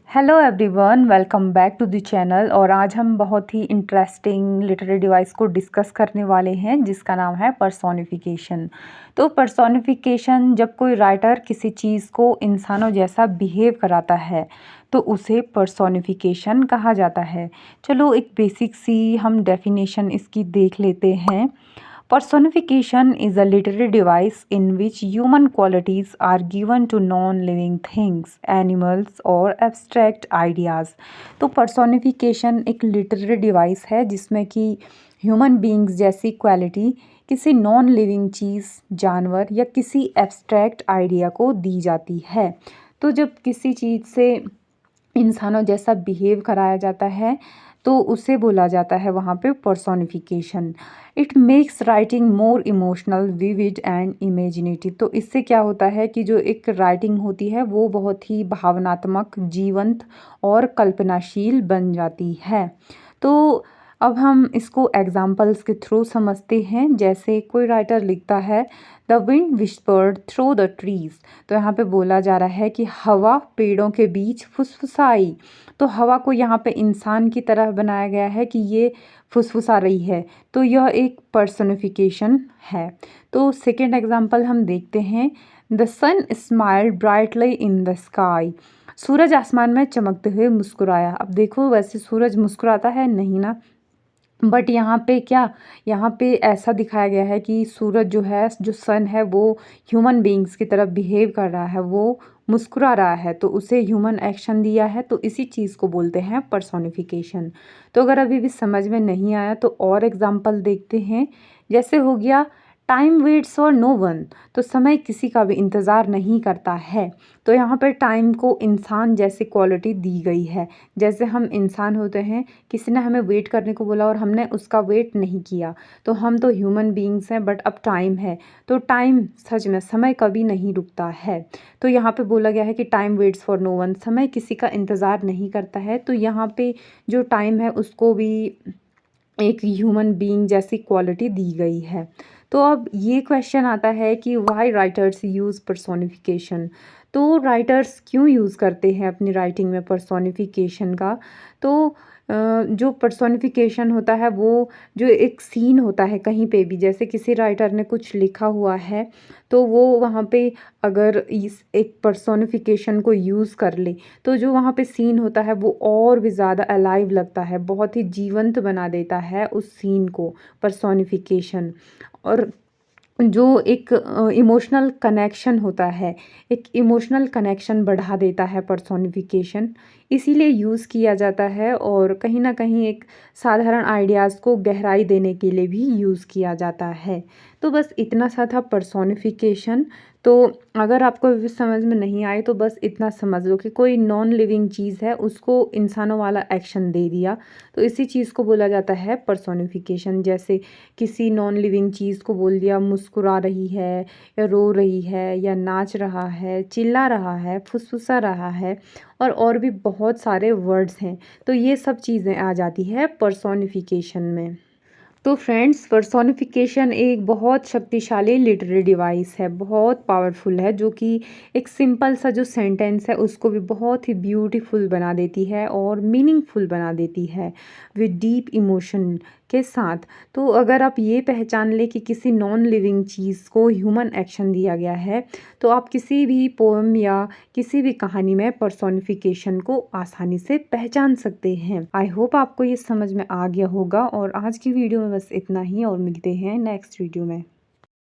Hello everyone, welcome back to the channel. और आज हम बहुत ही इंटरेस्टिंग लिटरेरी डिवाइस को डिस्कस करने वाले हैं जिसका नाम है पर्सोनिफिकेशन। तो पर्सोनिफिकेशन, जब कोई राइटर किसी चीज़ को इंसानों जैसा बिहेव कराता है तो उसे पर्सोनिफिकेशन कहा जाता है। चलो एक बेसिक सी हम डेफिनेशन इसकी देख लेते हैं। Personification is a literary device in which human qualities are given to non-living things, animals or abstract ideas। तो personification एक literary device है जिसमें कि human beings जैसी क्वालिटी किसी नॉन लिविंग चीज़, जानवर या किसी एब्स्ट्रैक्ट आइडिया को दी जाती है। तो जब किसी चीज़ से इंसानों जैसा बिहेव कराया जाता है तो उसे बोला जाता है वहाँ पे personification. It makes writing more emotional, vivid and imaginative. तो इससे क्या होता है कि जो एक राइटिंग होती है वो बहुत ही भावनात्मक, जीवंत और कल्पनाशील बन जाती है। तो अब हम इसको एग्जाम्पल्स के थ्रू समझते हैं। जैसे कोई राइटर लिखता है the wind whispered through the trees. तो यहाँ पे बोला जा रहा है कि हवा पेड़ों के बीच फुसफुसाई। तो हवा को यहाँ पे इंसान की तरह बनाया गया है कि ये फुसफुसा रही है, तो यह एक पर्सोनिफिकेशन है। तो सेकेंड एग्जाम्पल हम देखते हैं the sun smiled brightly in the sky. सूरज आसमान में चमकते हुए मुस्कुराया। अब देखो, वैसे सूरज मुस्कुराता है नहीं ना, बट यहाँ पे क्या, यहाँ पे ऐसा दिखाया गया है कि सूरज जो है, जो सन है, वो ह्यूमन बीइंग्स की तरफ बिहेव कर रहा है, वो मुस्कुरा रहा है, तो उसे ह्यूमन एक्शन दिया है। तो इसी चीज़ को बोलते हैं पर्सोनिफिकेशन। तो अगर अभी भी समझ में नहीं आया तो और एग्जांपल देखते हैं। जैसे हो गया time waits for no one. तो समय किसी का भी इंतज़ार नहीं करता है। तो यहाँ पर टाइम को इंसान जैसी क्वालिटी दी गई है। जैसे हम इंसान होते हैं, किसी ने हमें वेट करने को बोला और हमने उसका वेट नहीं किया, तो हम तो ह्यूमन बीइंग्स हैं, बट अब टाइम है। तो टाइम, सच में समय कभी नहीं रुकता है। तो यहाँ पे बोला गया है कि time waits for no one, समय किसी का इंतज़ार नहीं करता है। तो यहाँ पे जो टाइम है उसको भी एक ह्यूमन बीइंग जैसी क्वालिटी दी गई है। तो अब ये क्वेश्चन आता है कि वाई राइटर्स यूज़ पर्सोनिफिकेशन। तो राइटर्स क्यों यूज़ करते हैं अपनी राइटिंग में पर्सोनिफिकेशन का। तो जो पर्सोनिफिकेशन होता है वो जो एक सीन होता है कहीं पे भी, जैसे किसी राइटर ने कुछ लिखा हुआ है तो वो वहाँ पे अगर इस एक पर्सोनिफिकेशन को यूज़ कर ले तो जो वहाँ पे सीन होता है वो और भी ज़्यादा अलाइव लगता है, बहुत ही जीवंत बना देता है उस सीन को पर्सोनिफिकेशन। और जो एक इमोशनल कनेक्शन होता है, एक इमोशनल कनेक्शन बढ़ा देता है पर्सोनिफिकेशन, इसीलिए यूज़ किया जाता है। और कहीं ना कहीं एक साधारण आइडियाज़ को गहराई देने के लिए भी यूज़ किया जाता है। तो बस इतना सा था पर्सोनिफिकेशन। तो अगर आपको भी समझ में नहीं आए तो बस इतना समझ लो कि कोई नॉन लिविंग चीज़ है, उसको इंसानों वाला एक्शन दे दिया, तो इसी चीज़ को बोला जाता है पर्सोनिफिकेशन। जैसे किसी नॉन लिविंग चीज़ को बोल दिया मुस्कुरा रही है, या रो रही है, या नाच रहा है, चिल्ला रहा है, फुसफुसा रहा है, और भी बहुत सारे वर्ड्स हैं। तो ये सब चीज़ें आ जाती है पर्सोनिफिकेशन में। तो फ्रेंड्स, पर्सोनिफिकेशन एक बहुत शक्तिशाली लिटरेरी डिवाइस है, बहुत पावरफुल है, जो कि एक सिंपल सा जो सेंटेंस है उसको भी बहुत ही ब्यूटीफुल बना देती है और मीनिंगफुल बना देती है विद डीप इमोशन के साथ। तो अगर आप ये पहचान ले कि किसी नॉन लिविंग चीज़ को ह्यूमन एक्शन दिया गया है, तो आप किसी भी पोएम या किसी भी कहानी में पर्सोनिफिकेशन को आसानी से पहचान सकते हैं। आई होप आपको ये समझ में आ गया होगा। और आज की वीडियो में बस इतना ही, और मिलते हैं नेक्स्ट वीडियो में।